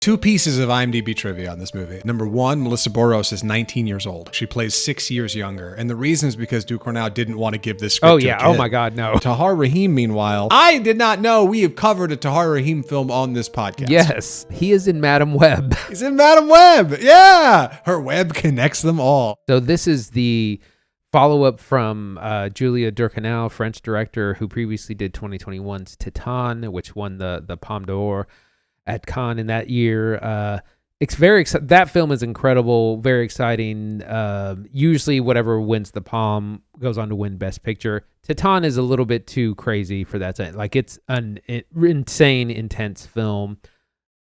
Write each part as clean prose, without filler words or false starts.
Two pieces of IMDb trivia on this movie. Number one, Melissa Boros is 19 years old. She plays 6 years younger. And the reason is because Ducournau didn't want to give this script to a kid. Oh, my God, no. Tahar Rahim, meanwhile, I did not know we have covered a Tahar Rahim film on this podcast. Yes, he is in Madam Web. He's in Madam Web. Yeah. Her web connects them all. So this is the follow-up from Julia Ducournau, French director who previously did 2021's Titan, which won the Palme d'Or at Cannes in that year. It's very that film is incredible, very exciting. Usually whatever wins the Palme goes on to win Best Picture. Titan is a little bit too crazy for that. Like, it's an insane, intense film.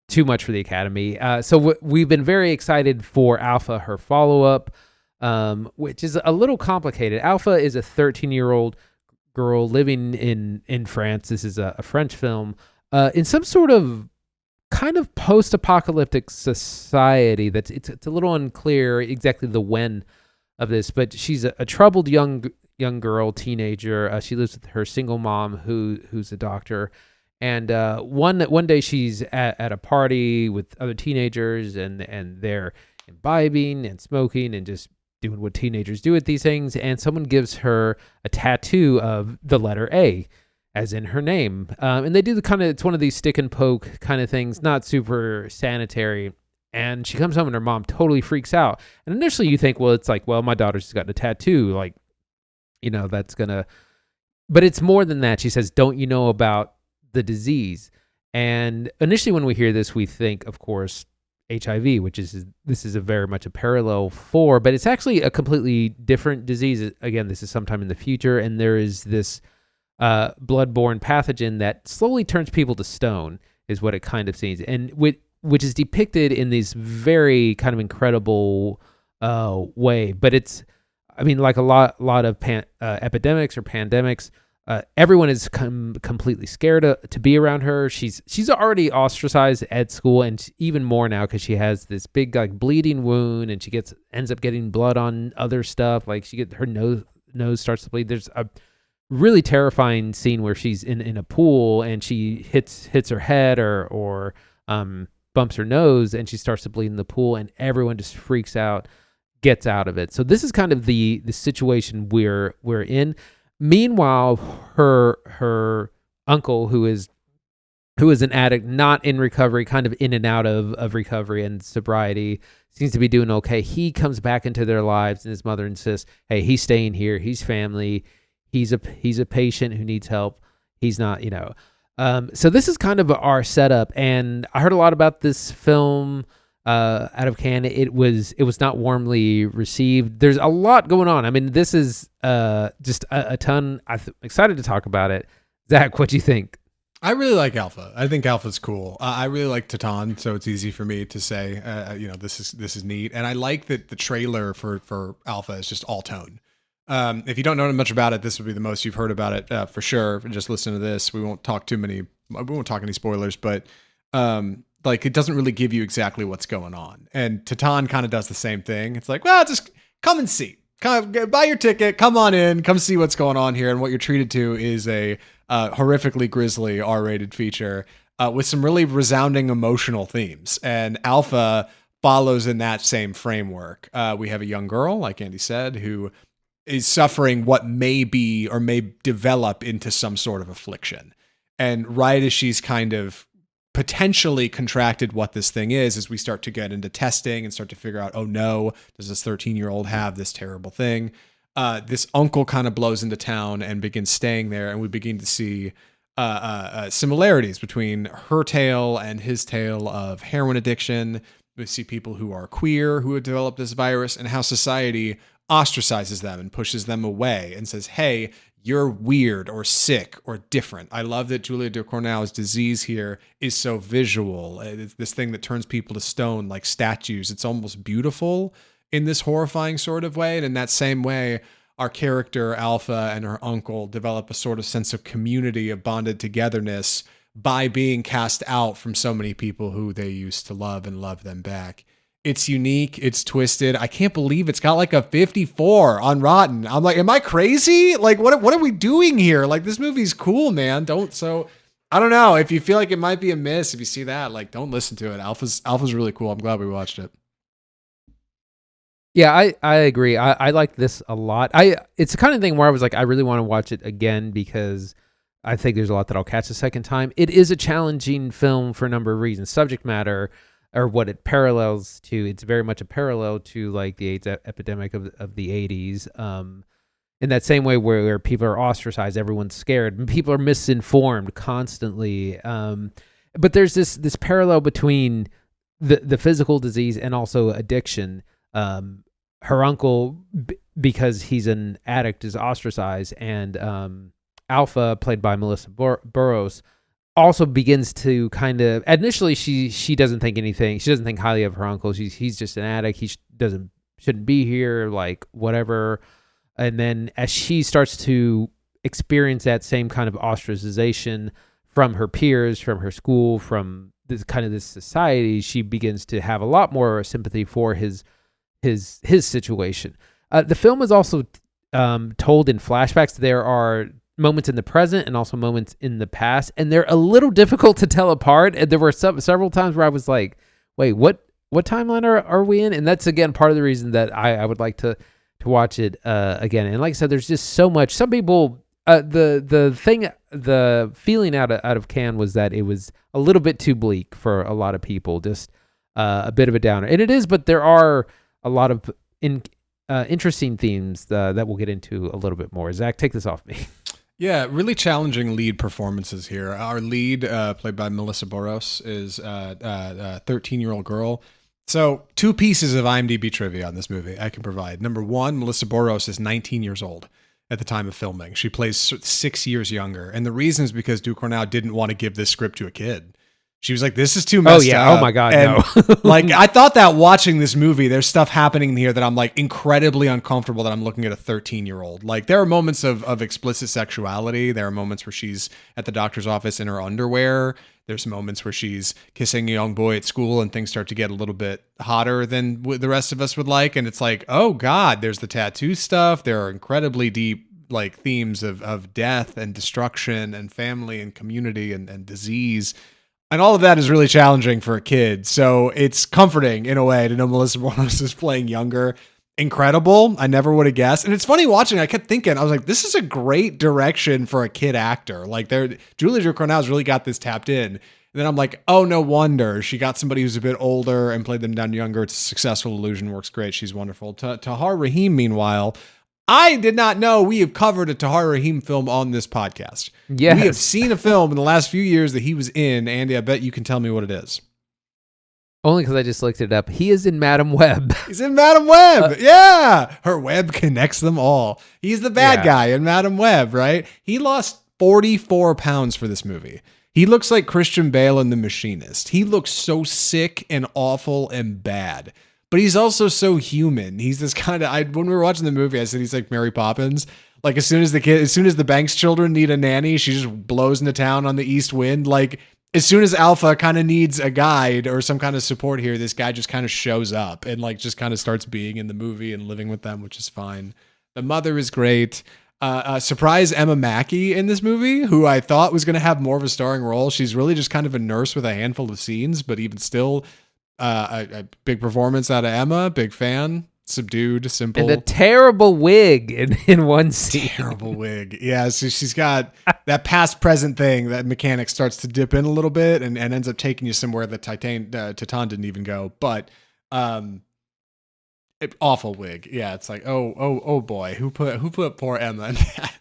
Too much for the Academy. So we've been very excited for Alpha, her follow-up, which is a little complicated. Alpha is a 13-year-old girl living in France. This is a French film. In some sort of kind of post-apocalyptic society that's it's a little unclear exactly the when of this, but she's a troubled young girl, teenager. She lives with her single mom who's a doctor, and one day she's at a party with other teenagers, and they're imbibing and smoking and just doing what teenagers do at these things, and someone gives her a tattoo of the letter A, as in her name. And they do it's one of these stick and poke kind of things, not super sanitary. And she comes home and her mom totally freaks out. And initially you think, well, it's like, well, my daughter's just gotten a tattoo. Like, that's gonna, but it's more than that. She says, don't you know about the disease? And initially when we hear this, we think, of course, HIV, this is a very much a parallel for, but it's actually a completely different disease. Again, this is sometime in the future. And there is this bloodborne pathogen that slowly turns people to stone, is what it kind of seems, and which is depicted in this very kind of incredible way. But it's, I mean, like a lot of epidemics or pandemics, everyone is completely scared to be around her. She's already ostracized at school, and even more now because she has this big like bleeding wound, and she ends up getting blood on other stuff. Like her nose starts to bleed. There's a really terrifying scene where she's in a pool and she hits her head or bumps her nose, and she starts to bleed in the pool, and everyone just freaks out, gets out of it. So this is kind of the situation we're in. Meanwhile, her uncle, who is an addict, not in recovery, kind of in and out of recovery and sobriety, seems to be doing okay. He comes back into their lives, and his mother insists, hey, he's staying here. He's family. He's a patient who needs help. He's not, So this is kind of our setup, and I heard a lot about this film out of Cannes. It was not warmly received. There's a lot going on. I mean, this is just a ton. I'm excited to talk about it. Zach, what do you think? I really like Alpha. I think Alpha's cool. I really like Titan, so it's easy for me to say, this is neat. And I like that the trailer for Alpha is just all tone. If you don't know much about it, this would be the most you've heard about it for sure. Just listen to this. We won't talk any spoilers, but it doesn't really give you exactly what's going on. And Titan kind of does the same thing. It's like, well, just come and see. Buy your ticket, come on in, come see what's going on here. And what you're treated to is a horrifically grisly R-rated feature with some really resounding emotional themes. And Alpha follows in that same framework. We have a young girl, like Andy said, who is suffering what may be or may develop into some sort of affliction. And right as she's kind of potentially contracted what this thing is, as we start to get into testing and start to figure out, oh no, does this 13-year-old have this terrible thing? This uncle kind of blows into town and begins staying there, and we begin to see similarities between her tale and his tale of heroin addiction. We see people who are queer who have developed this virus, and how society ostracizes them and pushes them away and says, hey, you're weird or sick or different. I love that Julia Ducournau's disease here is so visual. It's this thing that turns people to stone like statues. It's almost beautiful in this horrifying sort of way. And in that same way, our character Alpha and her uncle develop a sort of sense of community, of bonded togetherness by being cast out from so many people who they used to love and love them back. It's unique. It's twisted. I can't believe it's got like a 54 on Rotten. I'm like, am I crazy? Like, what are we doing here? Like, this movie's cool, man. I don't know. If you feel like it might be a miss, if you see that, like, don't listen to it. Alpha's really cool. I'm glad we watched it. Yeah, I agree. I like this a lot. It's the kind of thing where I was like, I really want to watch it again because I think there's a lot that I'll catch the second time. It is a challenging film for a number of reasons. Subject matter, or what it parallels to, it's very much a parallel to like the AIDS epidemic of the 80s. In that same way where people are ostracized, everyone's scared, and people are misinformed constantly. But there's this parallel between the physical disease and also addiction. Her uncle, because he's an addict, is ostracized, and Alpha, played by Melissa Boros, also begins to kind of, initially she doesn't think anything. She doesn't think highly of her uncle. He's just an addict. He shouldn't be here, like whatever. And then as she starts to experience that same kind of ostracization from her peers, from her school, from this society, she begins to have a lot more sympathy for his situation. The film is also told in flashbacks. There are moments in the present and also moments in the past, and they're a little difficult to tell apart. And there were several times where I was like, wait, what timeline are we in? And that's, again, part of the reason that I would like to watch it again. And like I said, there's just so much. Some people, the feeling out of Cannes was that it was a little bit too bleak for a lot of people, just a bit of a downer. And it is, but there are a lot of interesting themes that we'll get into a little bit more. Zach, take this off me. Yeah, really challenging lead performances here. Our lead, played by Melissa Boros, is a 13-year-old girl. So 2 pieces of IMDb trivia on this movie I can provide. Number 1, Melissa Boros is 19 years old at the time of filming. She plays 6 years younger. And the reason is because Ducournau didn't want to give this script to a kid. She was like, this is too messed up. Oh my God, and no. like, I thought that watching this movie, there's stuff happening here that I'm like incredibly uncomfortable that I'm looking at a 13-year-old. Like, there are moments of explicit sexuality. There are moments where she's at the doctor's office in her underwear. There's moments where she's kissing a young boy at school and things start to get a little bit hotter than the rest of us would like. And it's like, oh God, there's the tattoo stuff. There are incredibly deep like themes of death and destruction and family and community and disease. And all of that is really challenging for a kid. So it's comforting in a way to know Melissa Boros is playing younger. Incredible. I never would have guessed. And it's funny watching. I kept thinking, I was like, this is a great direction for a kid actor. Like, Julia Ducournau's really got this tapped in. And then I'm like, oh, no wonder. She got somebody who's a bit older and played them down younger. It's a successful illusion. Works great. She's wonderful. Tahar Rahim, meanwhile, I did not know we have covered a Tahar Rahim film on this podcast. Yes. We have seen a film in the last few years that he was in. Andy, I bet you can tell me what it is. Only because I just looked it up. He is in Madam Web. He's in Madam Web. Yeah. Her web connects them all. He's the bad guy in Madam Web, right? He lost 44 pounds for this movie. He looks like Christian Bale in The Machinist. He looks so sick and awful and bad. But he's also so human. He's this kind of, when we were watching the movie, I said he's like Mary Poppins. Like, as soon as the Banks children need a nanny, she just blows into town on the east wind. Like, as soon as Alpha kind of needs a guide or some kind of support here, this guy just kind of shows up and like just kind of starts being in the movie and living with them, which is fine. The mother is great. Surprise Emma Mackey in this movie, who I thought was going to have more of a starring role. She's really just kind of a nurse with a handful of scenes, but even still, a big performance out of Emma. Big fan. Subdued, simple. And a terrible wig in one scene. Terrible wig. Yeah, so she's got that past present thing that mechanic starts to dip in a little bit and ends up taking you somewhere that Titan didn't even go. But awful wig. Yeah, it's like, oh boy, who put poor Emma in that?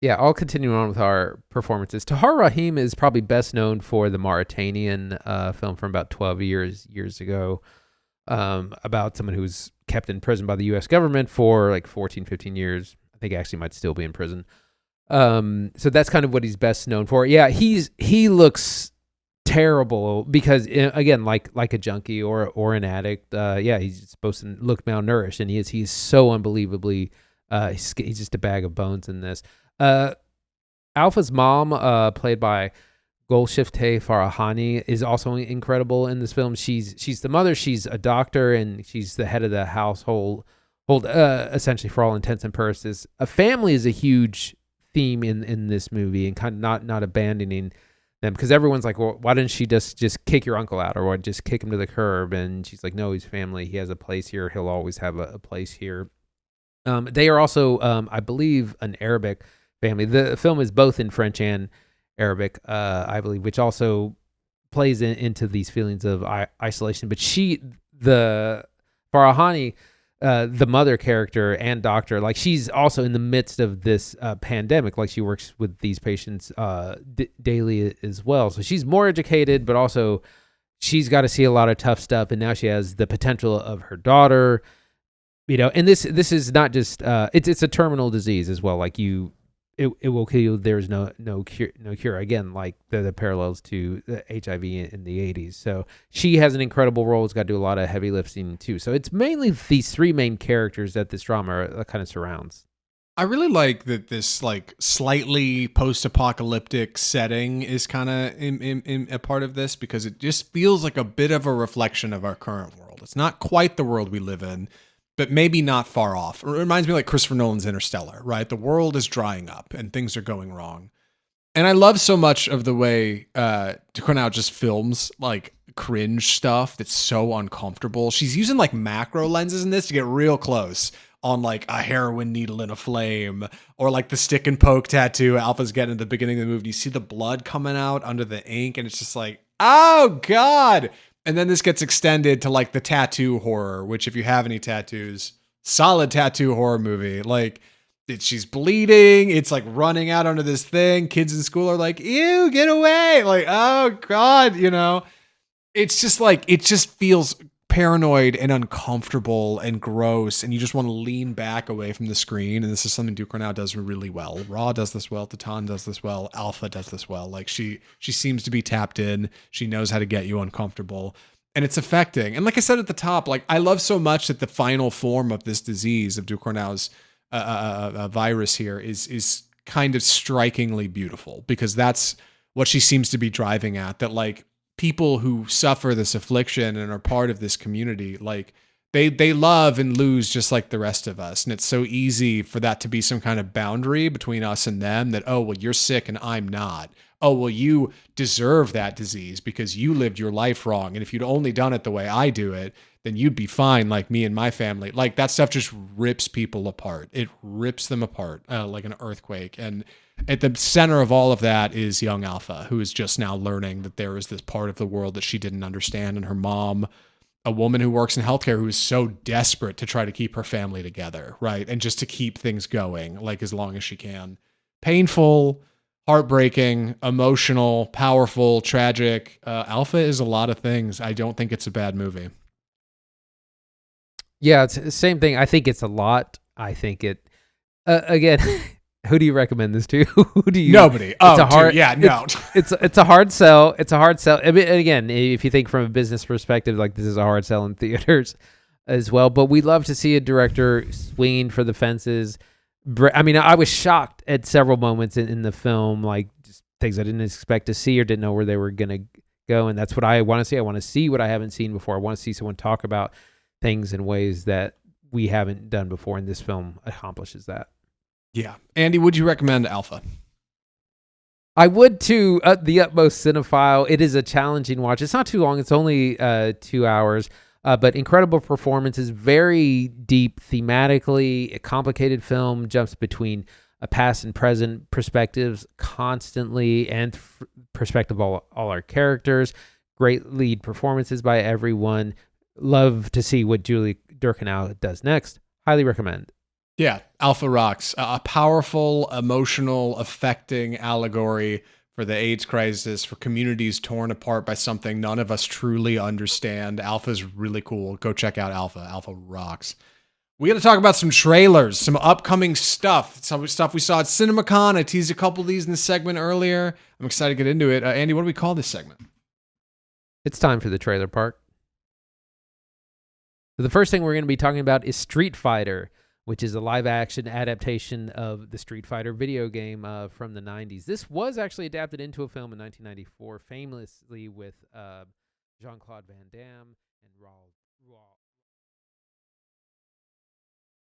Yeah, I'll continue on with our performances. Tahar Rahim is probably best known for the Mauritanian film from about 12 years ago, about someone who's kept in prison by the U.S. government for like 14, 15 years. I think actually might still be in prison. So that's kind of what he's best known for. Yeah, he looks terrible because, again, like a junkie or an addict. Yeah, he's supposed to look malnourished, and he's so unbelievably. He's just a bag of bones in this. Alpha's mom, played by Golshifteh Farahani, is also incredible in this film. She's the mother. She's a doctor, and she's the head of the household. Essentially, for all intents and purposes, a family is a huge theme in this movie, and kind of not abandoning them, because everyone's like, well, why didn't she just kick your uncle out, or why just kick him to the curb? And she's like, no, he's family. He has a place here. He'll always have a place here. They are also, I believe, an Arabic family. The film is both in French and Arabic, I believe, which also plays into these feelings of isolation. But the Farahani, the mother character and doctor, like, she's also in the midst of this pandemic. Like, she works with these patients daily as well. So she's more educated, but also she's got to see a lot of tough stuff. And now she has the potential of her daughter, and this is not just it's a terminal disease as well. Like, it will kill you. There's no cure. Again, like the parallels to the HIV in the 80s. So she has an incredible role. It's got to do a lot of heavy lifting too. So it's mainly these three main characters that this drama kind of surrounds. I really like that this like slightly post-apocalyptic setting is kind of in a part of this, because it just feels like a bit of a reflection of our current world. It's not quite the world we live in, but maybe not far off. It reminds me like Christopher Nolan's Interstellar, right? The world is drying up and things are going wrong. And I love so much of the way Ducournau just films like cringe stuff that's so uncomfortable. She's using like macro lenses in this to get real close on like a heroin needle in a flame, or like the stick and poke tattoo Alpha's getting at the beginning of the movie. You see the blood coming out under the ink, and it's just like, oh God. And then this gets extended to like the tattoo horror, which, if you have any tattoos, solid tattoo horror movie. Like, she's bleeding. It's like running out under this thing. Kids in school are like, ew, get away. Like, oh God, it's just like, it just feels paranoid and uncomfortable and gross. And you just want to lean back away from the screen. And this is something Ducournau does really well. Raw does this well. Tahar does this well. Alpha does this well. Like, she seems to be tapped in. She knows how to get you uncomfortable, and it's affecting. And like I said at the top, like, I love so much that the final form of this disease, of Ducournau's virus here, is kind of strikingly beautiful, because that's what she seems to be driving at. That like, people who suffer this affliction and are part of this community, like, they love and lose just like the rest of us. And it's so easy for that to be some kind of boundary between us and them, that, oh, well, you're sick and I'm not. Oh, well, you deserve that disease because you lived your life wrong. And if you'd only done it the way I do it, then you'd be fine, like me and my family. Like, that stuff just rips people apart. It rips them apart like an earthquake. And at the center of all of that is young Alpha, who is just now learning that there is this part of the world that she didn't understand. And her mom, a woman who works in healthcare, who is so desperate to try to keep her family together, right? And just to keep things going, like, as long as she can. Painful, heartbreaking, emotional, powerful, tragic. Alpha is a lot of things. I don't think it's a bad movie. Yeah, it's the same thing. I think it's a lot. I think it, again, who do you recommend this to? Who do you? Nobody. It's a hard, yeah, no. It's a hard sell. It's a hard sell. I mean, again, if you think from a business perspective, like, this is a hard sell in theaters as well. But we love to see a director swinging for the fences. I mean, I was shocked at several moments in the film, like, just things I didn't expect to see or didn't know where they were going to go. And that's what I want to see. I want to see what I haven't seen before. I want to see someone talk about things in ways that we haven't done before. And this film accomplishes that. Yeah. Andy, would you recommend Alpha? I would, to the utmost cinephile. It is a challenging watch. It's not too long. It's only 2 hours. But incredible performances, very deep thematically, a complicated film, jumps between a past and present perspectives constantly, and perspective of all our characters. Great lead performances by everyone. Love to see what Julia Ducournau does next. Highly recommend. Yeah, Alpha rocks. A powerful, emotional, affecting allegory for the AIDS crisis, for communities torn apart by something none of us truly understand. Alpha's really cool. Go check out Alpha. Alpha rocks. We got to talk about some trailers, some upcoming stuff, some stuff we saw at CinemaCon. I teased a couple of these in this segment earlier. I'm excited to get into it. Andy, what do we call this segment? It's time for the trailer park. So the first thing we're going to be talking about is Street Fighter, which is a live-action adaptation of the Street Fighter video game from the 90s. This was actually adapted into a film in 1994, famously with Jean-Claude Van Damme and Raul.